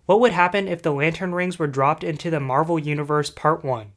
What would happen if the Lantern Rings were dropped into the Marvel Universe Part 1?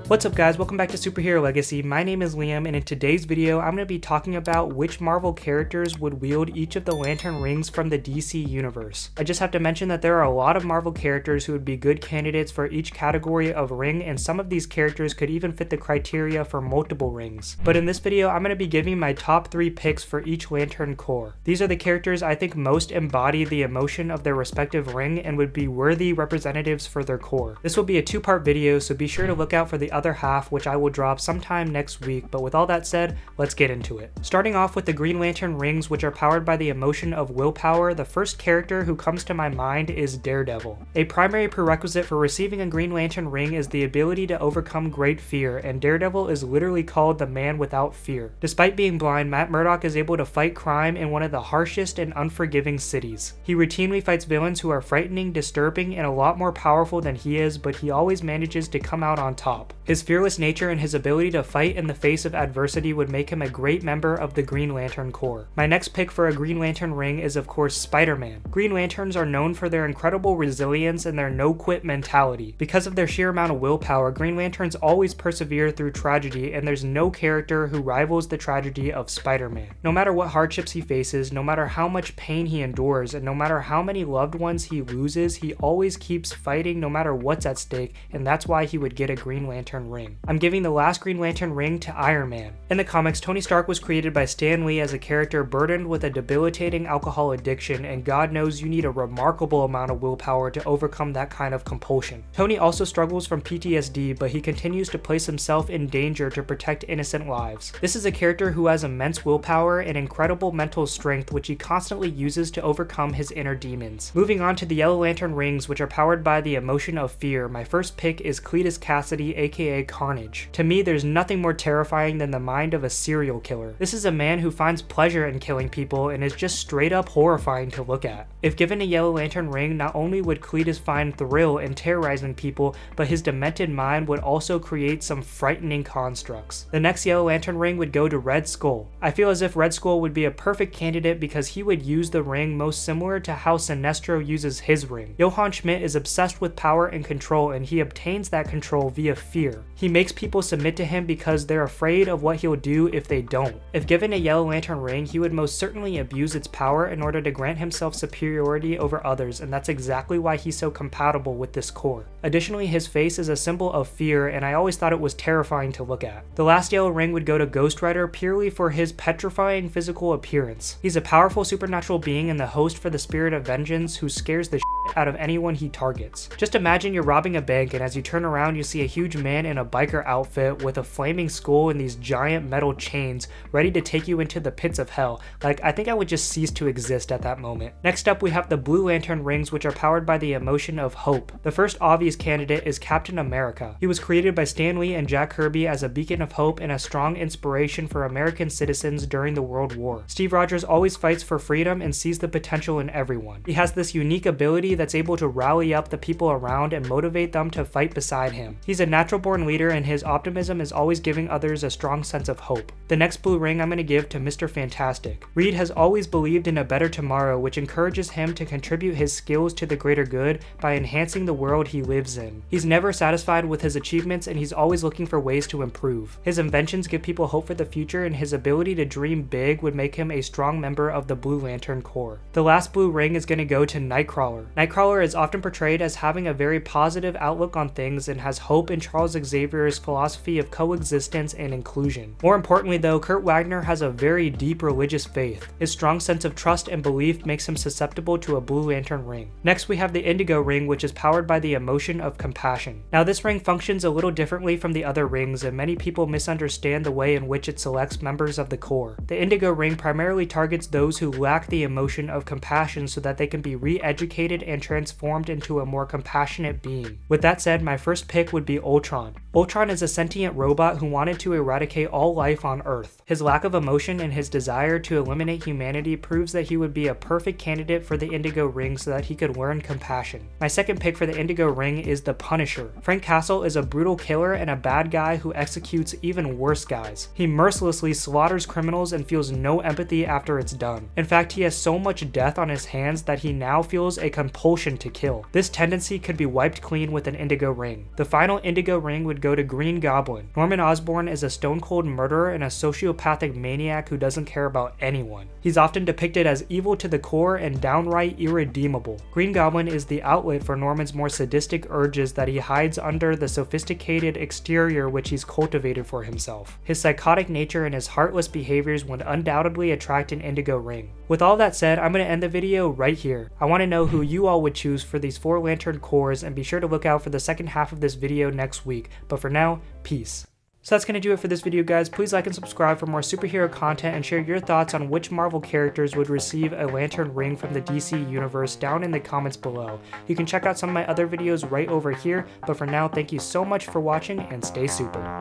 What's up guys, welcome back to Superhero Legacy. My name is Liam, and in today's video I'm going to be talking about which Marvel characters would wield each of the Lantern Rings from the DC universe. I just have to mention that there are a lot of Marvel characters who would be good candidates for each category of ring, and some of these characters could even fit the criteria for multiple rings. But in this video I'm going to be giving my top 3 picks for each Lantern Corps. These are the characters I think most embody the emotion of their respective ring and would be worthy representatives for their corps. This will be a 2-part video, so be sure to look out for the other half, which I will drop sometime next week. But with all that said, let's get into it. Starting off with the Green Lantern Rings, which are powered by the emotion of willpower, the first character who comes to my mind is Daredevil. A primary prerequisite for receiving a Green Lantern Ring is the ability to overcome great fear, and Daredevil is literally called the man without fear. Despite being blind, Matt Murdock is able to fight crime in one of the harshest and unforgiving cities. He routinely fights villains who are frightening, disturbing, and a lot more powerful than he is, but he always manages to come out on top. His fearless nature and his ability to fight in the face of adversity would make him a great member of the Green Lantern Corps. My next pick for a Green Lantern Ring is of course Spider-Man. Green Lanterns are known for their incredible resilience and their no-quit mentality. Because of their sheer amount of willpower, Green Lanterns always persevere through tragedy, and there's no character who rivals the tragedy of Spider-Man. No matter what hardships he faces, no matter how much pain he endures, and no matter how many loved ones he loses, he always keeps fighting no matter what's at stake, and that's why he would get a Green Lantern Ring. I'm giving the last Green Lantern Ring to Iron Man. In the comics, Tony Stark was created by Stan Lee as a character burdened with a debilitating alcohol addiction, and God knows you need a remarkable amount of willpower to overcome that kind of compulsion. Tony also struggles from PTSD, but he continues to place himself in danger to protect innocent lives. This is a character who has immense willpower and incredible mental strength, which he constantly uses to overcome his inner demons. Moving on to the Yellow Lantern Rings, which are powered by the emotion of fear, my first pick is Cletus Cassidy, aka Carnage. To me, there's nothing more terrifying than the mind of a serial killer. This is a man who finds pleasure in killing people and is just straight up horrifying to look at. If given a Yellow Lantern Ring, not only would Cletus find thrill in terrorizing people, but his demented mind would also create some frightening constructs. The next Yellow Lantern Ring would go to Red Skull. I feel as if Red Skull would be a perfect candidate because he would use the ring most similar to how Sinestro uses his ring. Johann Schmidt is obsessed with power and control, and he obtains that control via fear. He makes people submit to him because they're afraid of what he'll do if they don't. If given a Yellow Lantern Ring, he would most certainly abuse its power in order to grant himself superiority over others, and that's exactly why he's so compatible with this corps. Additionally, his face is a symbol of fear, and I always thought it was terrifying to look at. The last Yellow Ring would go to Ghost Rider purely for his petrifying physical appearance. He's a powerful supernatural being and the host for the Spirit of Vengeance who scares the shit out of anyone he targets. Just imagine you're robbing a bank, and as you turn around you see a huge man in a biker outfit with a flaming skull and these giant metal chains ready to take you into the pits of hell. Like, I think I would just cease to exist at that moment. Next up we have the Blue Lantern Rings, which are powered by the emotion of hope. The first obvious candidate is Captain America. He was created by Stan Lee and Jack Kirby as a beacon of hope and a strong inspiration for American citizens during the World War. Steve Rogers always fights for freedom and sees the potential in everyone. He has this unique ability that's able to rally up the people around and motivate them to fight beside him. He's a natural born leader, and his optimism is always giving others a strong sense of hope. The next blue ring I'm going to give to Mr. Fantastic. Reed has always believed in a better tomorrow, which encourages him to contribute his skills to the greater good by enhancing the world he lives in. He's never satisfied with his achievements, and he's always looking for ways to improve. His inventions give people hope for the future, and his ability to dream big would make him a strong member of the Blue Lantern Corps. The last blue ring is going to go to Nightcrawler. Nightcrawler is often portrayed as having a very positive outlook on things and has hope in Charles Xavier's philosophy of coexistence and inclusion. More importantly though, Kurt Wagner has a very deep religious faith. His strong sense of trust and belief makes him susceptible to a Blue Lantern Ring. Next we have the Indigo Ring, which is powered by the emotion of compassion. Now this ring functions a little differently from the other rings, and many people misunderstand the way in which it selects members of the Corps. The Indigo Ring primarily targets those who lack the emotion of compassion so that they can be re-educated and and transformed into a more compassionate being. With that said, my first pick would be Ultron. Ultron is a sentient robot who wanted to eradicate all life on Earth. His lack of emotion and his desire to eliminate humanity proves that he would be a perfect candidate for the Indigo Ring so that he could learn compassion. My second pick for the Indigo Ring is the Punisher. Frank Castle is a brutal killer and a bad guy who executes even worse guys. He mercilessly slaughters criminals and feels no empathy after it's done. In fact, he has so much death on his hands that he now feels a compulsion to kill. This tendency could be wiped clean with an Indigo Ring. The final Indigo Ring would go to Green Goblin. Norman Osborn is a stone-cold murderer and a sociopathic maniac who doesn't care about anyone. He's often depicted as evil to the core and downright irredeemable. Green Goblin is the outlet for Norman's more sadistic urges that he hides under the sophisticated exterior which he's cultivated for himself. His psychotic nature and his heartless behaviors would undoubtedly attract an Indigo Ring. With all that said, I'm going to end the video right here. I want to know who you all would choose for these 4 Lantern cores, and be sure to look out for the second half of this video next week. But for now, peace. So that's going to do it for this video, guys. Please like and subscribe for more superhero content, and share your thoughts on which Marvel characters would receive a Lantern Ring from the DC Universe down in the comments below. You can check out some of my other videos right over here, but for now, thank you so much for watching and stay super.